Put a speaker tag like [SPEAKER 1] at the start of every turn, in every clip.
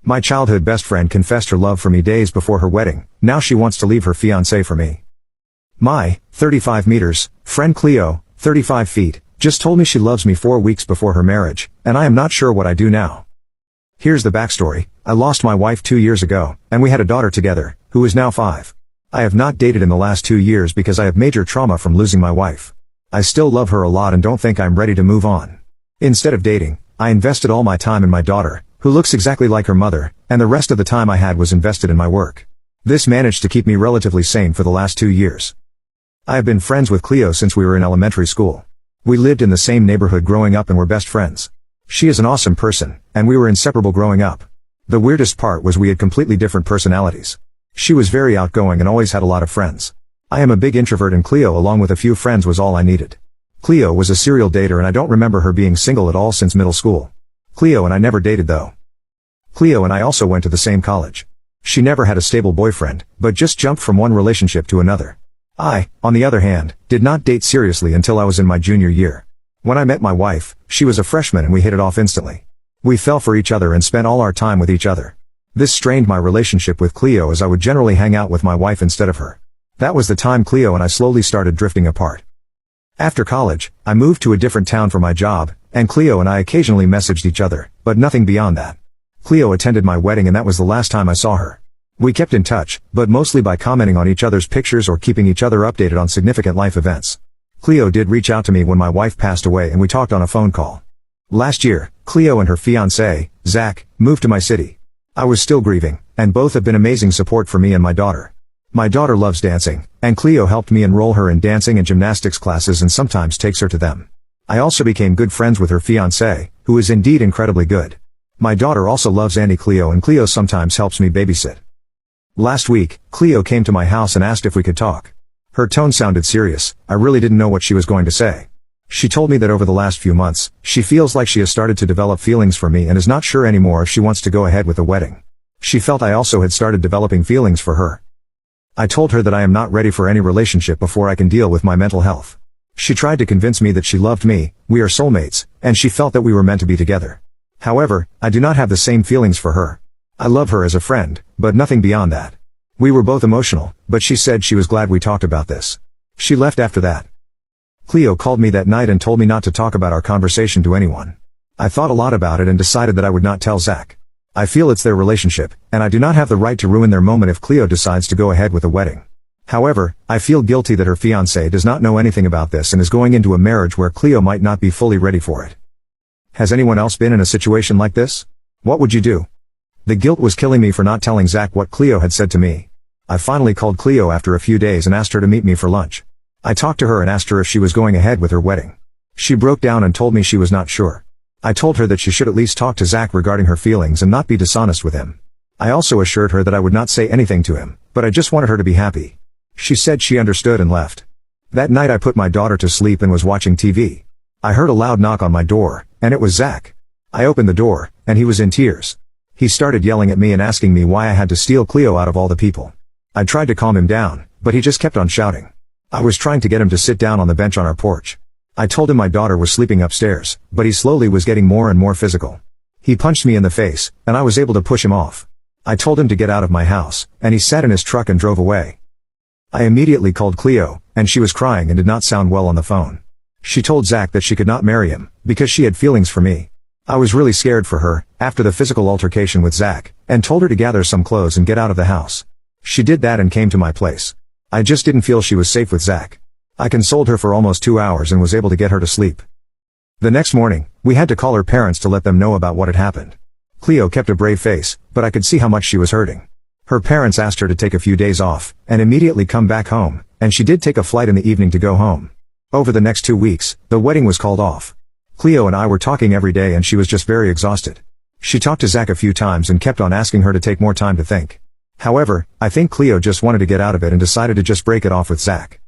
[SPEAKER 1] My childhood best friend confessed her love for me days before her wedding. Now she wants to leave her fiancé for me. My 35 meters friend Cleo, 35 feet, just told me she loves me 4 weeks before her marriage, and I am not sure what I do now. Here's the backstory. I lost my wife 2 years ago, and we had a daughter together, who is now 5. I have not dated in the last 2 years because I have major trauma from losing my wife. I still love her a lot and don't think I'm ready to move on. Instead of dating, I invested all my time in my daughter, who looks exactly like her mother, and the rest of the time I had was invested in my work. This managed to keep me relatively sane for the last 2 years. I have been friends with Cleo since we were in elementary school. We lived in the same neighborhood growing up and were best friends. She is an awesome person, and we were inseparable growing up. The weirdest part was we had completely different personalities. She was very outgoing and always had a lot of friends. I am a big introvert and Cleo along with a few friends was all I needed. Cleo was a serial dater and I don't remember her being single at all since middle school. Cleo and I never dated though. Cleo and I also went to the same college. She never had a stable boyfriend, but just jumped from one relationship to another. I, on the other hand, did not date seriously until I was in my junior year. When I met my wife, she was a freshman and we hit it off instantly. We fell for each other and spent all our time with each other. This strained my relationship with Cleo as I would generally hang out with my wife instead of her. That was the time Cleo and I slowly started drifting apart. After college, I moved to a different town for my job, and Cleo and I occasionally messaged each other, but nothing beyond that. Cleo attended my wedding and that was the last time I saw her. We kept in touch, but mostly by commenting on each other's pictures or keeping each other updated on significant life events. Cleo did reach out to me when my wife passed away and we talked on a phone call. Last year, Cleo and her fiancé, Zach, moved to my city. I was still grieving, and both have been amazing support for me and my daughter. My daughter loves dancing, and Cleo helped me enroll her in dancing and gymnastics classes and sometimes takes her to them. I also became good friends with her fiancé, who is indeed incredibly good. My daughter also loves Auntie Cleo and Cleo sometimes helps me babysit. Last week, Cleo came to my house and asked if we could talk. Her tone sounded serious. I really didn't know what she was going to say. She told me that over the last few months, she feels like she has started to develop feelings for me and is not sure anymore if she wants to go ahead with the wedding. She felt I also had started developing feelings for her. I told her that I am not ready for any relationship before I can deal with my mental health. She tried to convince me that she loved me, we are soulmates, and she felt that we were meant to be together. However, I do not have the same feelings for her. I love her as a friend, but nothing beyond that. We were both emotional, but she said she was glad we talked about this. She left after that. Cleo called me that night and told me not to talk about our conversation to anyone. I thought a lot about it and decided that I would not tell Zach. I feel it's their relationship, and I do not have the right to ruin their moment if Cleo decides to go ahead with the wedding. However, I feel guilty that her fiancé does not know anything about this and is going into a marriage where Cleo might not be fully ready for it. Has anyone else been in a situation like this? What would you do? The guilt was killing me for not telling Zach what Cleo had said to me. I finally called Cleo after a few days and asked her to meet me for lunch. I talked to her and asked her if she was going ahead with her wedding. She broke down and told me she was not sure. I told her that she should at least talk to Zach regarding her feelings and not be dishonest with him. I also assured her that I would not say anything to him, but I just wanted her to be happy. She said she understood and left. That night I put my daughter to sleep and was watching TV. I heard a loud knock on my door, and it was Zach. I opened the door, and he was in tears. He started yelling at me and asking me why I had to steal Cleo out of all the people. I tried to calm him down, but he just kept on shouting. I was trying to get him to sit down on the bench on our porch. I told him my daughter was sleeping upstairs, but he slowly was getting more and more physical. He punched me in the face, and I was able to push him off. I told him to get out of my house, and he sat in his truck and drove away. I immediately called Cleo, and she was crying and did not sound well on the phone. She told Zach that she could not marry him, because she had feelings for me. I was really scared for her, after the physical altercation with Zach, and told her to gather some clothes and get out of the house. She did that and came to my place. I just didn't feel she was safe with Zach. I consoled her for almost 2 hours and was able to get her to sleep. The next morning, we had to call her parents to let them know about what had happened. Cleo kept a brave face, but I could see how much she was hurting. Her parents asked her to take a few days off, and immediately come back home, and she did take a flight in the evening to go home. Over the next 2 weeks, the wedding was called off. Cleo and I were talking every day and she was just very exhausted. She talked to Zach a few times and kept on asking her to take more time to think. However, I think Cleo just wanted to get out of it and decided to just break it off with Zach.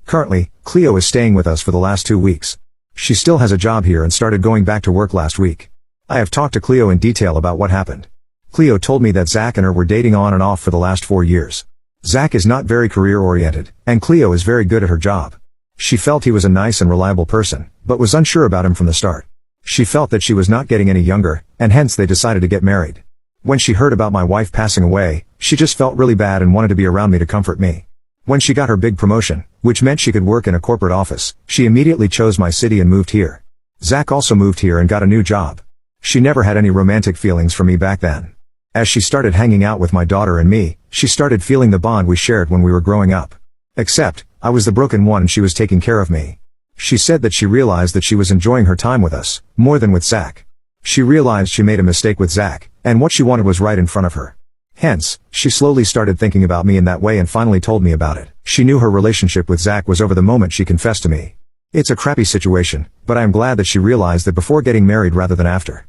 [SPEAKER 1] Currently, Cleo is staying with us for the last 2 weeks. She still has a job here and started going back to work last week. I have talked to Cleo in detail about what happened. Cleo told me that Zach and her were dating on and off for the last 4 years. Zach is not very career-oriented, and Cleo is very good at her job. She felt he was a nice and reliable person, but was unsure about him from the start. She felt that she was not getting any younger, and hence they decided to get married. When she heard about my wife passing away, she just felt really bad and wanted to be around me to comfort me. When she got her big promotion, which meant she could work in a corporate office, she immediately chose my city and moved here. Zach also moved here and got a new job. She never had any romantic feelings for me back then. As she started hanging out with my daughter and me, she started feeling the bond we shared when we were growing up. Except, I was the broken one and she was taking care of me. She said that she realized that she was enjoying her time with us, more than with Zach. She realized she made a mistake with Zach, and what she wanted was right in front of her. Hence, she slowly started thinking about me in that way and finally told me about it. She knew her relationship with Zach was over the moment she confessed to me. It's a crappy situation, but I am glad that she realized that before getting married rather than after.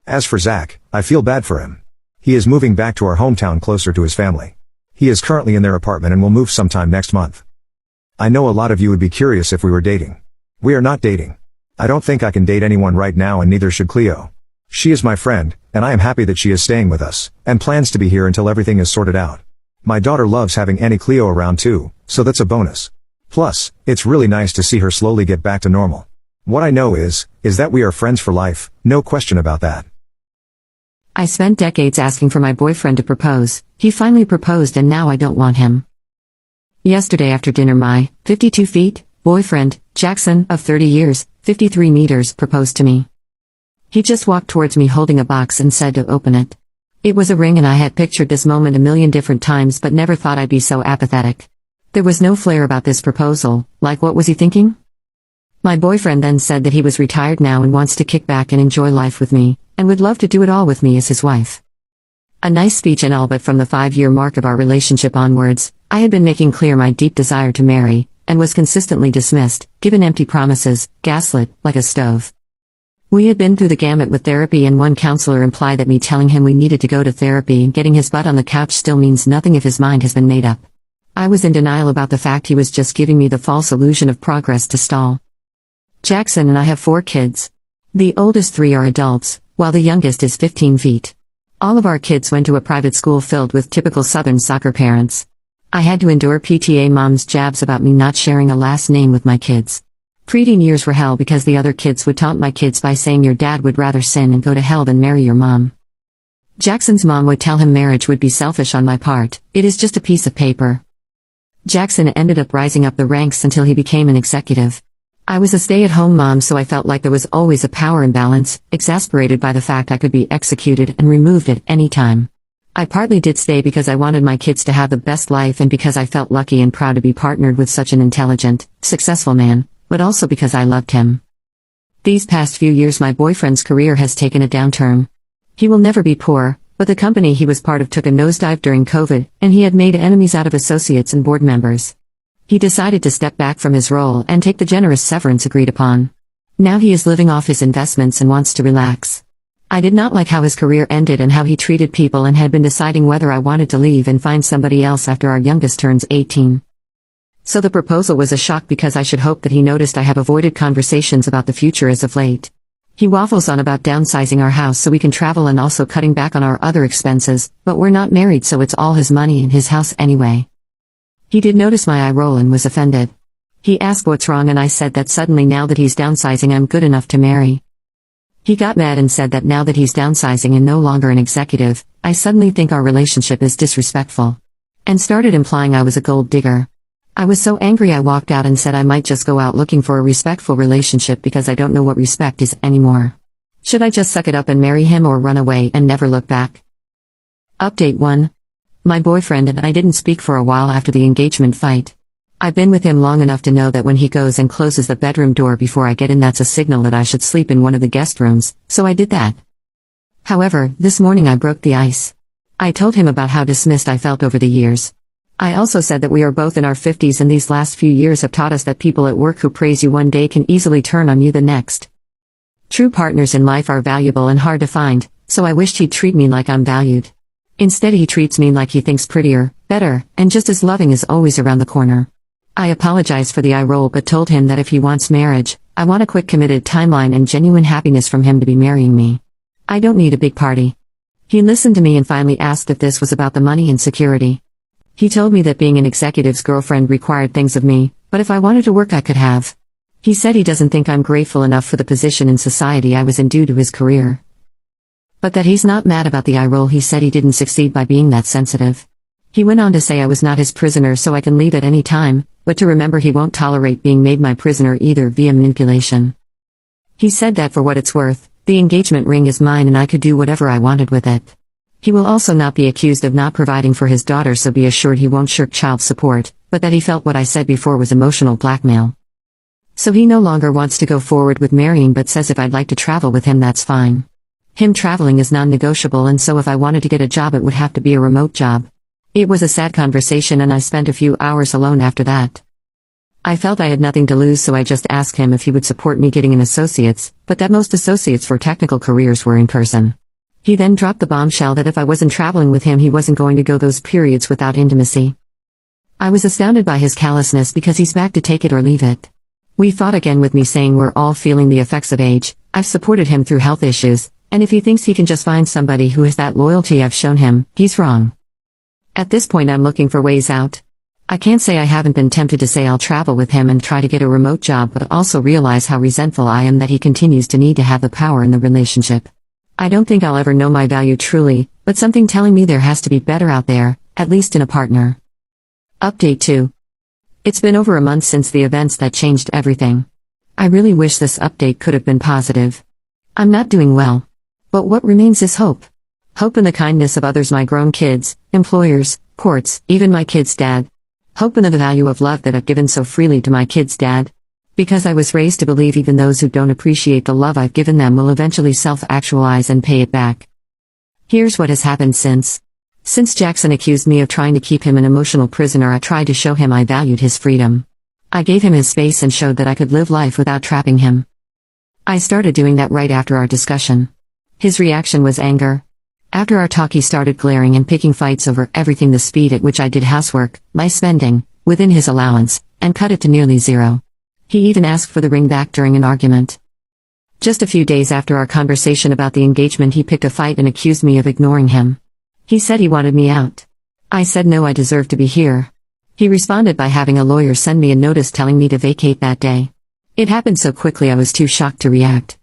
[SPEAKER 1] As for Zach, I feel bad for him. He is moving back to our hometown closer to his family. He is currently in their apartment and will move sometime next month. I know a lot of you would be curious if we were dating. We are not dating. I don't think I can date anyone right now and neither should Cleo. She is my friend, and I am happy that she is staying with us, and plans to be here until everything is sorted out. My daughter loves having Annie Cleo around too, so that's a bonus. Plus, it's really nice to see her slowly get back to normal. What I know is that we are friends for life, no question about that.
[SPEAKER 2] I spent decades asking for my boyfriend to propose. He finally proposed and now I don't want him. Yesterday after dinner my 52 feet boyfriend, Jackson, of 30 years, 53 meters, proposed to me. He just walked towards me holding a box and said to open it. It was a ring and I had pictured this moment a million different times but never thought I'd be so apathetic. There was no flair about this proposal, like what was he thinking? My boyfriend then said that he was retired now and wants to kick back and enjoy life with me, and would love to do it all with me as his wife. A nice speech and all, but from the 5-year mark of our relationship onwards, I had been making clear my deep desire to marry, and was consistently dismissed, given empty promises, gaslit, like a stove. We had been through the gamut with therapy and one counselor implied that me telling him we needed to go to therapy and getting his butt on the couch still means nothing if his mind has been made up. I was in denial about the fact he was just giving me the false illusion of progress to stall. Jackson and I have 4 kids. The oldest 3 are adults, while the youngest is 15 feet. All of our kids went to a private school filled with typical Southern soccer parents. I had to endure PTA moms' jabs about me not sharing a last name with my kids. Preteen years were hell because the other kids would taunt my kids by saying your dad would rather sin and go to hell than marry your mom. Jackson's mom would tell him marriage would be selfish on my part, it is just a piece of paper. Jackson ended up rising up the ranks until he became an executive. I was a stay-at-home mom, so I felt like there was always a power imbalance, exasperated by the fact I could be executed and removed at any time. I partly did stay because I wanted my kids to have the best life and because I felt lucky and proud to be partnered with such an intelligent, successful man, but also because I loved him. These past few years my boyfriend's career has taken a downturn. He will never be poor, but the company he was part of took a nosedive during COVID, and he had made enemies out of associates and board members. He decided to step back from his role and take the generous severance agreed upon. Now he is living off his investments and wants to relax. I did not like how his career ended and how he treated people and had been deciding whether I wanted to leave and find somebody else after our youngest turns 18. So the proposal was a shock because I should hope that he noticed I have avoided conversations about the future as of late. He waffles on about downsizing our house so we can travel and also cutting back on our other expenses, but we're not married so it's all his money and his house anyway. He did notice my eye roll and was offended. He asked what's wrong and I said that suddenly now that he's downsizing I'm good enough to marry. He got mad and said that now that he's downsizing and no longer an executive, I suddenly think our relationship is disrespectful. And started implying I was a gold digger. I was so angry I walked out and said I might just go out looking for a respectful relationship because I don't know what respect is anymore. Should I just suck it up and marry him or run away and never look back? Update 1. My boyfriend and I didn't speak for a while after the engagement fight. I've been with him long enough to know that when he goes and closes the bedroom door before I get in that's a signal that I should sleep in one of the guest rooms, so I did that. However, this morning I broke the ice. I told him about how dismissed I felt over the years. I also said that we are both in our 50s and these last few years have taught us that people at work who praise you one day can easily turn on you the next. True partners in life are valuable and hard to find, so I wished he'd treat me like I'm valued. Instead he treats me like he thinks prettier, better, and just as loving is always around the corner. I apologized for the eye roll but told him that if he wants marriage, I want a quick committed timeline and genuine happiness from him to be marrying me. I don't need a big party. He listened to me and finally asked if this was about the money and security. He told me that being an executive's girlfriend required things of me, but if I wanted to work I could have. He said he doesn't think I'm grateful enough for the position in society I was in due to his career. But that he's not mad about the eye roll. He said he didn't succeed by being that sensitive. He went on to say I was not his prisoner, so I can leave at any time, but to remember he won't tolerate being made my prisoner either via manipulation. He said that for what it's worth, the engagement ring is mine and I could do whatever I wanted with it. He will also not be accused of not providing for his daughter, so be assured he won't shirk child support, but that he felt what I said before was emotional blackmail. So he no longer wants to go forward with marrying, but says if I'd like to travel with him, that's fine. Him traveling is non-negotiable, and so if I wanted to get a job it would have to be a remote job. It was a sad conversation and I spent a few hours alone after that. I felt I had nothing to lose, so I just asked him if he would support me getting an associate's, but that most associates for technical careers were in person. He then dropped the bombshell that if I wasn't traveling with him he wasn't going to go those periods without intimacy. I was astounded by his callousness because he's back to take it or leave it. We fought again with me saying we're all feeling the effects of age, I've supported him through health issues, and if he thinks he can just find somebody who has that loyalty I've shown him, he's wrong. At this point I'm looking for ways out. I can't say I haven't been tempted to say I'll travel with him and try to get a remote job, but also realize how resentful I am that he continues to need to have the power in the relationship. I don't think I'll ever know my value truly, but something telling me there has to be better out there, at least in a partner. Update 2. It's been over a month since the events that changed everything. I really wish this update could have been positive. I'm not doing well. But what remains is hope. Hope in the kindness of others, my grown kids, employers, courts, even my kid's dad. Hope in the value of love that I've given so freely to my kid's dad. Because I was raised to believe even those who don't appreciate the love I've given them will eventually self-actualize and pay it back. Here's what has happened since. Since Jackson accused me of trying to keep him an emotional prisoner, I tried to show him I valued his freedom. I gave him his space and showed that I could live life without trapping him. I started doing that right after our discussion. His reaction was anger. After our talk he started glaring and picking fights over everything, the speed at which I did housework, my spending, within his allowance, and cut it to nearly zero. He even asked for the ring back during an argument. Just a few days after our conversation about the engagement he picked a fight and accused me of ignoring him. He said he wanted me out. I said no, I deserve to be here. He responded by having a lawyer send me a notice telling me to vacate that day. It happened so quickly I was too shocked to react.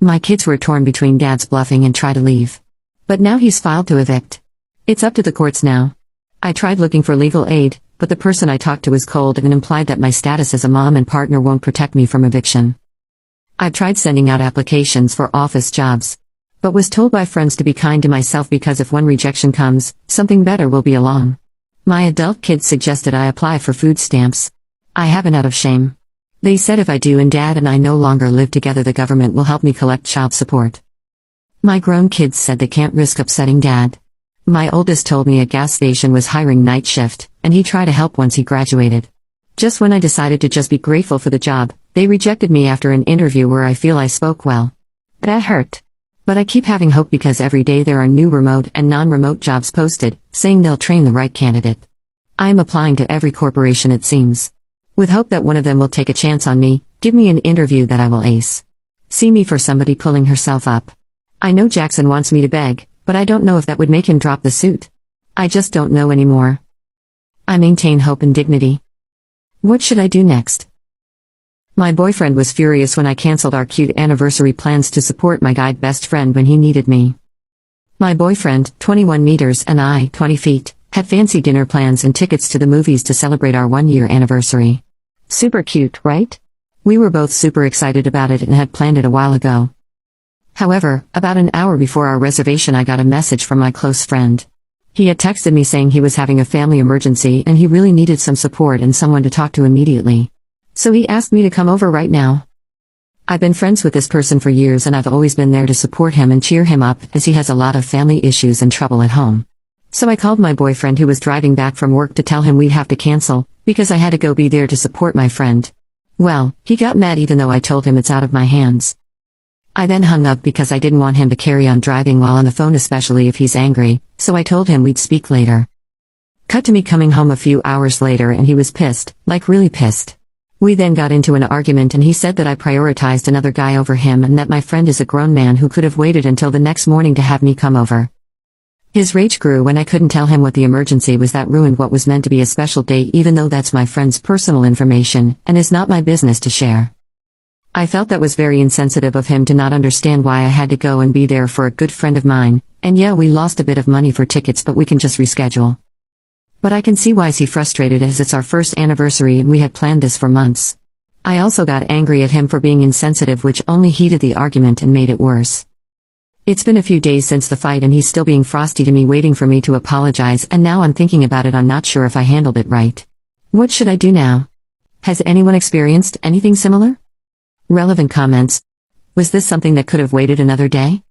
[SPEAKER 2] My kids were torn between dad's bluffing and try to leave. But now he's filed to evict. It's up to the courts now. I tried looking for legal aid, but the person I talked to was cold and implied that my status as a mom and partner won't protect me from eviction. I've tried sending out applications for office jobs, but was told by friends to be kind to myself because if one rejection comes, something better will be along. My adult kids suggested I apply for food stamps. I haven't out of shame. They said if I do and Dad and I no longer live together, the government will help me collect child support. My grown kids said they can't risk upsetting Dad. My oldest told me a gas station was hiring night shift, and he'd try to help once he graduated. Just when I decided to just be grateful for the job, they rejected me after an interview where I feel I spoke well. That hurt. But I keep having hope because every day there are new remote and non-remote jobs posted, saying they'll train the right candidate. I am applying to every corporation it seems. With hope that one of them will take a chance on me, give me an interview that I will ace. See me for somebody pulling herself up. I know Jackson wants me to beg, but I don't know if that would make him drop the suit. I just don't know anymore. I maintain hope and dignity. What should I do next? My boyfriend was furious when I canceled our cute anniversary plans to support my guide best friend when he needed me. My boyfriend, 21 meters, and I, 20 feet, had fancy dinner plans and tickets to the movies to celebrate our 1-year anniversary. Super cute, right? We were both super excited about it and had planned it a while ago. However, about an hour before our reservation I got a message from my close friend. He had texted me saying he was having a family emergency and he really needed some support and someone to talk to immediately. So he asked me to come over right now. I've been friends with this person for years and I've always been there to support him and cheer him up as he has a lot of family issues and trouble at home. So I called my boyfriend who was driving back from work to tell him we'd have to cancel, because I had to go be there to support my friend. Well, he got mad even though I told him it's out of my hands. I then hung up because I didn't want him to carry on driving while on the phone, especially if he's angry, so I told him we'd speak later. Cut to me coming home a few hours later and he was pissed, like really pissed. We then got into an argument and he said that I prioritized another guy over him and that my friend is a grown man who could have waited until the next morning to have me come over. His rage grew when I couldn't tell him what the emergency was that ruined what was meant to be a special day, even though that's my friend's personal information and is not my business to share. I felt that was very insensitive of him to not understand why I had to go and be there for a good friend of mine, and yeah, we lost a bit of money for tickets, but we can just reschedule. But I can see why he's frustrated, as it's our first anniversary and we had planned this for months. I also got angry at him for being insensitive, which only heated the argument and made it worse. It's been a few days since the fight and he's still being frosty to me, waiting for me to apologize, and now I'm thinking about it, I'm not sure if I handled it right. What should I do now? Has anyone experienced anything similar? Relevant comments. Was this something that could have waited another day?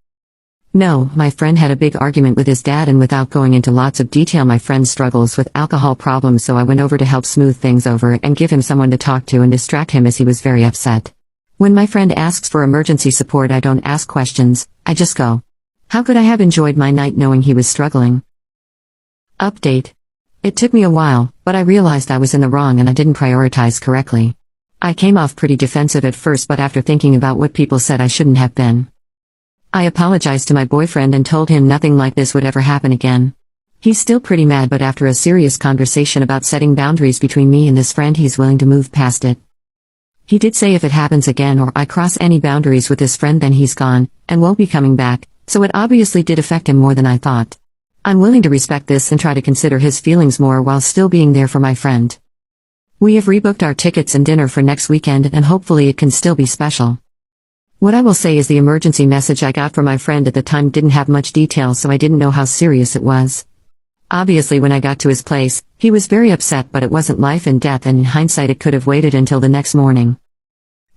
[SPEAKER 2] No, my friend had a big argument with his dad, and without going into lots of detail, my friend struggles with alcohol problems, so I went over to help smooth things over and give him someone to talk to and distract him, as he was very upset. When my friend asks for emergency support, I don't ask questions, I just go. How could I have enjoyed my night knowing he was struggling? Update. It took me a while, but I realized I was in the wrong and I didn't prioritize correctly. I came off pretty defensive at first, but after thinking about what people said, I shouldn't have been. I apologized to my boyfriend and told him nothing like this would ever happen again. He's still pretty mad, but after a serious conversation about setting boundaries between me and this friend, he's willing to move past it. He did say if it happens again or I cross any boundaries with this friend, then he's gone, and won't be coming back, so it obviously did affect him more than I thought. I'm willing to respect this and try to consider his feelings more while still being there for my friend. We have rebooked our tickets and dinner for next weekend, and hopefully it can still be special. What I will say is the emergency message I got from my friend at the time didn't have much detail, so I didn't know how serious it was. Obviously when I got to his place, he was very upset, but it wasn't life and death, and in hindsight it could have waited until the next morning.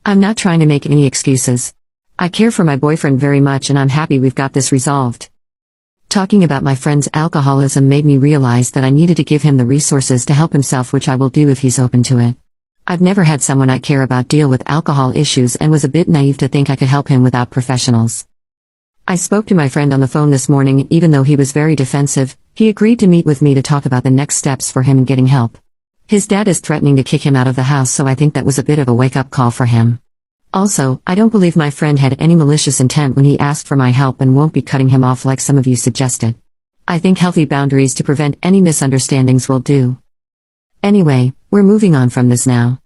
[SPEAKER 2] I'm not trying to make any excuses. I care for my boyfriend very much and I'm happy we've got this resolved. Talking about my friend's alcoholism made me realize that I needed to give him the resources to help himself, which I will do if he's open to it. I've never had someone I care about deal with alcohol issues and was a bit naive to think I could help him without professionals. I spoke to my friend on the phone this morning, and even though he was very defensive, he agreed to meet with me to talk about the next steps for him in getting help. His dad is threatening to kick him out of the house, so I think that was a bit of a wake-up call for him. Also, I don't believe my friend had any malicious intent when he asked for my help and won't be cutting him off like some of you suggested. I think healthy boundaries to prevent any misunderstandings will do. Anyway, we're moving on from this now.